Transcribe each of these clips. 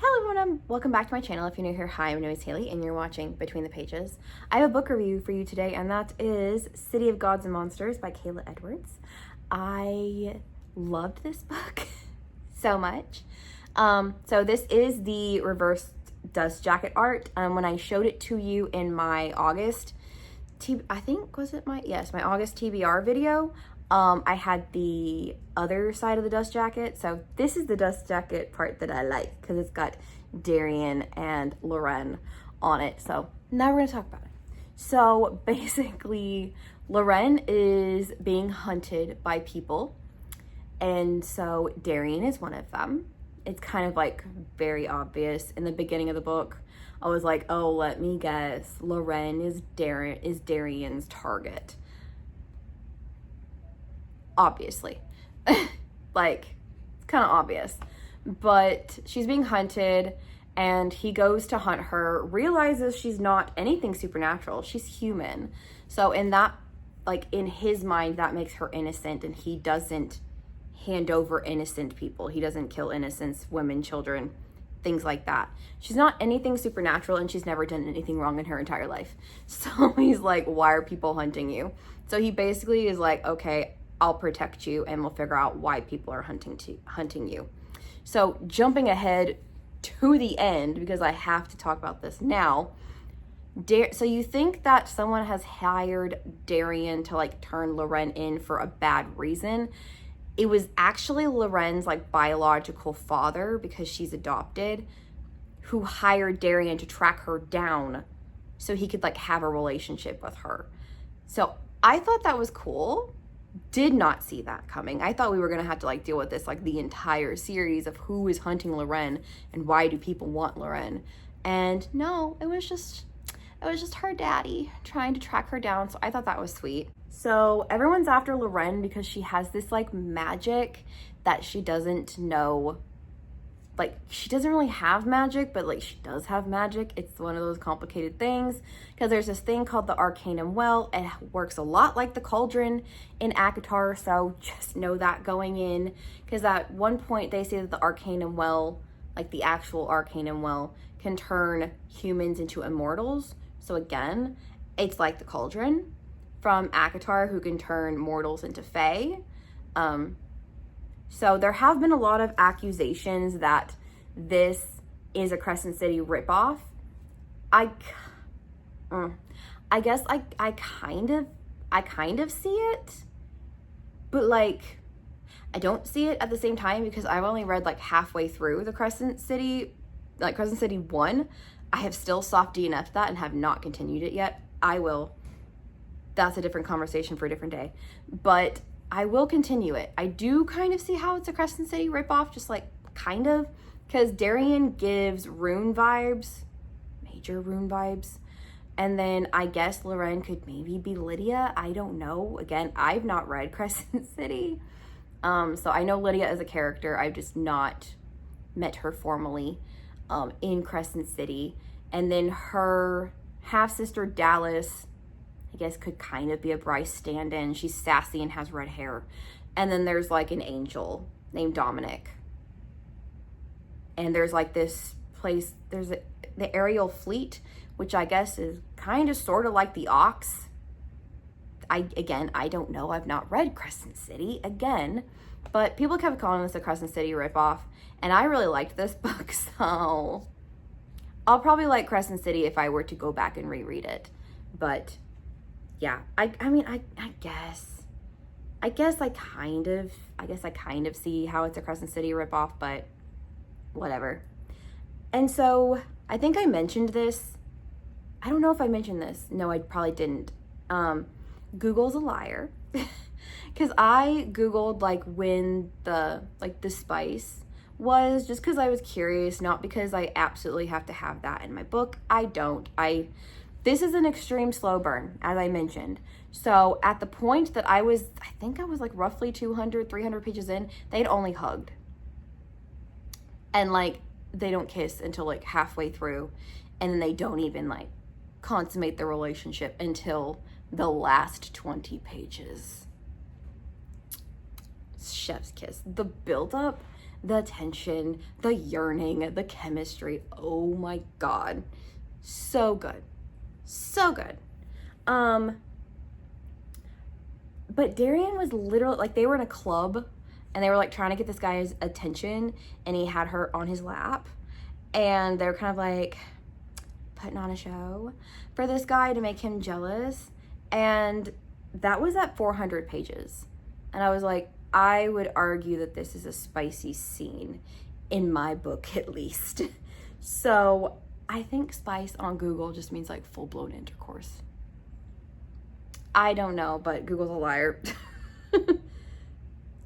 Hello everyone, welcome back to my channel. If you're new here, hi, my name is Haley and you're watching Between the Pages. I have a book review for you today, and that is City of Gods and Monsters by Kayla Edwards. I loved this book so much. So this is the reversed dust jacket art. When I showed it to you in my August, I think, was it my August TBR video, I had the other side of the dust jacket. So this is the dust jacket part that I like because it's got Darian and Loren on it. So now we're gonna talk about it. So basically, Loren is being hunted by people, and so Darian is one of them. It's kind of like very obvious in the beginning of the book. I was like, oh, let me guess, Loren is Darian's target. Obviously. Like, it's kind of obvious. But she's being hunted, and he goes to hunt her, realizes she's not anything supernatural. She's human. So in that, like, in his mind, that makes her innocent, and he doesn't hand over innocent people. He doesn't kill innocents, women, children, things like that. She's not anything supernatural, and she's never done anything wrong in her entire life. So he's like, why are people hunting you? So he basically is like, okay, I'll protect you, and we'll figure out why people are hunting you. So jumping ahead to the end, because I have to talk about this now. So you think that someone has hired Darian to like turn Loren in for a bad reason. It was actually Loren's like biological father, because she's adopted, who hired Darian to track her down so he could like have a relationship with her. So I thought that was cool. Did not see that coming. I thought we were gonna have to like deal with this like the entire series of who is hunting Loren and why do people want Loren. And no, it was just her daddy trying to track her down. So I thought that was sweet. So everyone's after Loren because she has this like magic that she doesn't know. Like, she doesn't really have magic, but like she does have magic. It's one of those complicated things, because there's this thing called the Arcanum Well. It works a lot like the cauldron in ACOTAR, so just know that going in, because at one point they say that the Arcanum Well, like the actual Arcanum Well, can turn humans into immortals. So again, it's like the cauldron from ACOTAR, who can turn mortals into fae. So there have been a lot of accusations that this is a Crescent City ripoff. I guess I kind of see it, but like I don't see it at the same time, because I've only read like halfway through the Crescent City 1. I have still soft DNF'd that and have not continued it yet. I will. That's a different conversation for a different day. But I will continue it. I do kind of see how it's a Crescent City ripoff, just like kind of, because Darian gives rune vibes, major rune vibes. And then I guess Loren could maybe be Lydia. I don't know. Again, I've not read Crescent City. So I know Lydia as a character. I've just not met her formally in Crescent City. And then her half-sister Dallas, I guess, could kind of be a Bryce stand-in. She's sassy and has red hair. And then there's like an angel named Dominic. And there's like this place, the aerial fleet, which I guess is kind of sort of like the Ox. I don't know. I've not read Crescent City again, but people kept calling this a Crescent City ripoff, and I really liked this book, so I'll probably like Crescent City if I were to go back and reread it. But yeah, I guess I kind of see how it's a Crescent City ripoff, but whatever. And so I think I mentioned this. I don't know if I mentioned this. No, I probably didn't. Google's a liar, because I Googled like when the spice was, just because I was curious, not because I absolutely have to have that in my book. I don't. This is an extreme slow burn, as I mentioned. So at the point that I think I was like roughly 200, 300 pages in, they'd only hugged. And like, they don't kiss until like halfway through. And then they don't even like consummate the relationship until the last 20 pages. Chef's kiss. The buildup the tension, the yearning, the chemistry. Oh my God. So good. So good. But Darian was literally, like, they were in a club and they were like trying to get this guy's attention, and he had her on his lap, and they're kind of like putting on a show for this guy to make him jealous. And that was at 400 pages. And I was like, I would argue that this is a spicy scene in my book, at least. So I think spice on Google just means like full-blown intercourse. I don't know, but Google's a liar.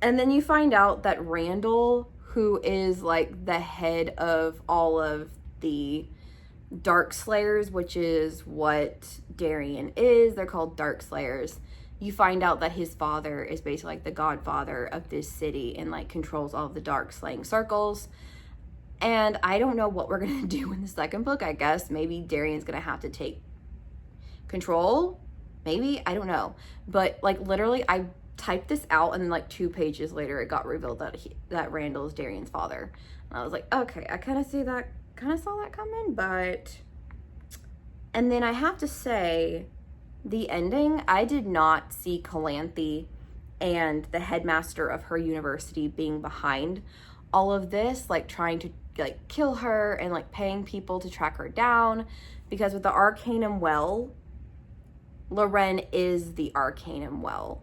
And then you find out that Randall, who is like the head of all of the Dark Slayers, which is what Darian is, they're called Dark Slayers. You find out that his father is basically like the godfather of this city and like controls all of the dark slaying circles. And I don't know what we're going to do in the second book. I guess maybe Darian's going to have to take control. Maybe, I don't know. But like literally I typed this out, and then like 2 pages later it got revealed that Randall is Darian's father. And I was like, okay, I kind of saw that coming. But and then I have to say, the ending, I did not see Calanthe and the headmaster of her university being behind all of this, like trying to like kill her and like paying people to track her down, because with the Arcanum Well, Loren is the Arcanum Well.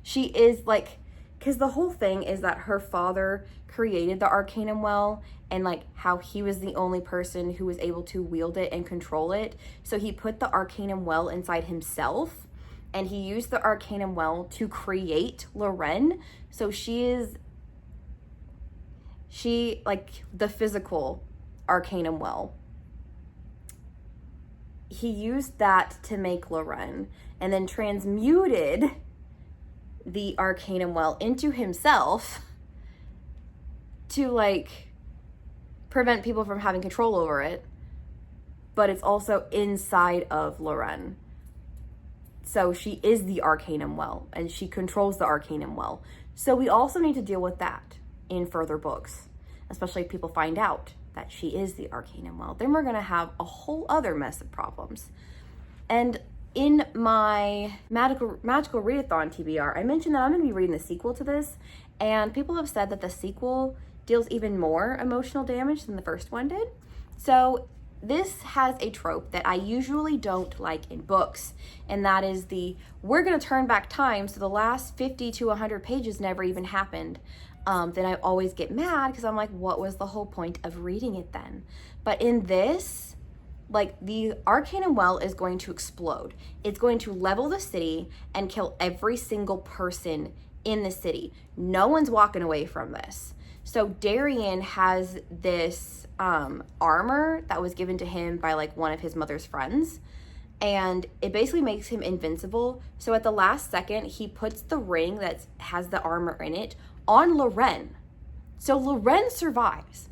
She is like, because the whole thing is that her father created the Arcanum Well, and like how he was the only person who was able to wield it and control it. So he put the Arcanum Well inside himself, and he used the Arcanum Well to create Loren. So she like the physical Arcanum Well. He used that to make Loren, and then transmuted the Arcanum Well into himself to like prevent people from having control over it, but it's also inside of Loren. So she is the Arcanum Well, and she controls the Arcanum Well. So we also need to deal with that in further books, especially if people find out that she is the Arcanum Well. Then we're going to have a whole other mess of problems. And in my magical readathon TBR, I mentioned that I'm going to be reading the sequel to this, and people have said that the sequel deals even more emotional damage than the first one did. So this has a trope that I usually don't like in books, and that is we're going to turn back time so the last 50 to 100 pages never even happened. Then I always get mad because I'm like, what was the whole point of reading it then? But in this, like, the Arcanum Well is going to explode. It's going to level the city and kill every single person in the city. No one's walking away from this. So Darian has this armor that was given to him by like one of his mother's friends, and it basically makes him invincible. So at the last second, he puts the ring that has the armor in it on Loren. So Loren survives.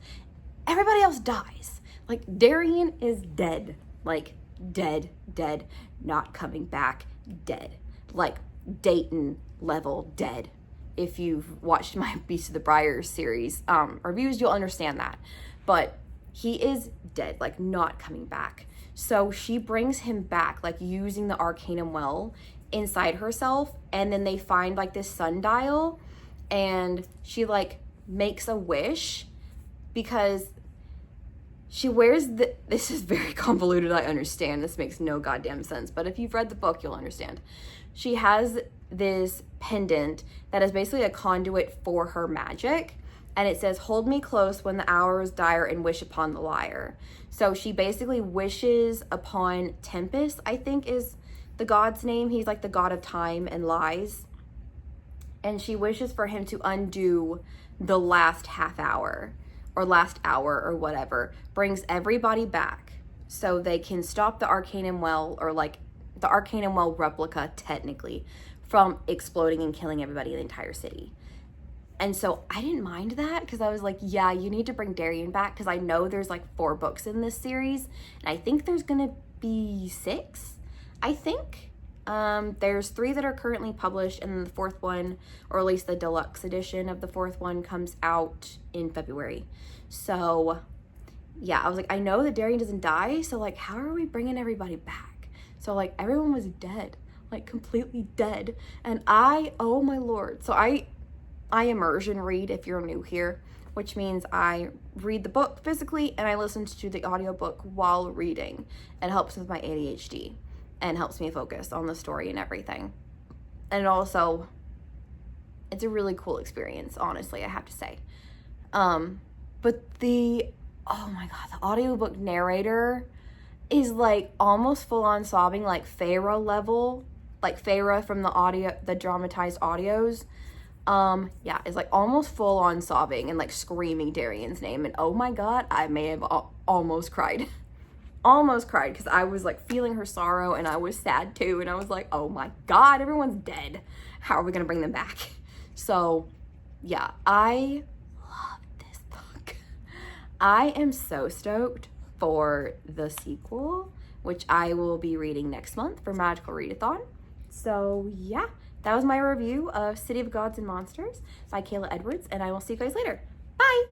Everybody else dies. Like, Darian is dead. Like, dead, not coming back, dead. Like, Dayton level dead. If you've watched my Beast of the Briars series reviews, you'll understand that. But he is dead, like, not coming back. So she brings him back, like, using the Arcanum Well inside herself, and then they find, like, this sundial, and she, like, makes a wish because she wears this is very convoluted, I understand. This makes no goddamn sense, but if you've read the book, you'll understand. She has this pendant that is basically a conduit for her magic, and it says, "Hold me close when the hour is dire and wish upon the lyre." So she basically wishes upon Tempest, I think is the god's name. He's like the god of time and lies. And she wishes for him to undo the last half hour or last hour or whatever, brings everybody back so they can stop the Arcanum Well, or like the Arcanum Well replica technically, from exploding and killing everybody in the entire city. And so I didn't mind that, because I was like, yeah, you need to bring Darian back, because I know there's like 4 books in this series, and I think there's gonna be 6, I think. There's 3 that are currently published, and then the 4th one, or at least the deluxe edition of the 4th one, comes out in February. So yeah, I was like, I know that Darian doesn't die, so like, how are we bringing everybody back? So like, everyone was dead, like completely dead. And oh my Lord. So I immersion read if you're new here, which means I read the book physically and I listen to the audiobook while reading. It helps with my ADHD and helps me focus on the story and everything. And also, it's a really cool experience, honestly, I have to say. But oh my God, the audiobook narrator is like almost full on sobbing, like Feyre level, like Feyre from the dramatized audios. Yeah, it's like almost full on sobbing and like screaming Darian's name. And oh my God, I may have almost cried. Almost cried because I was like feeling her sorrow and I was sad too. And I was like, oh my God, everyone's dead. How are we going to bring them back? So yeah, I love this book. I am so stoked for the sequel, which I will be reading next month for Magical Readathon. So yeah, that was my review of City of Gods and Monsters by Kayla Edwards, and I will see you guys later.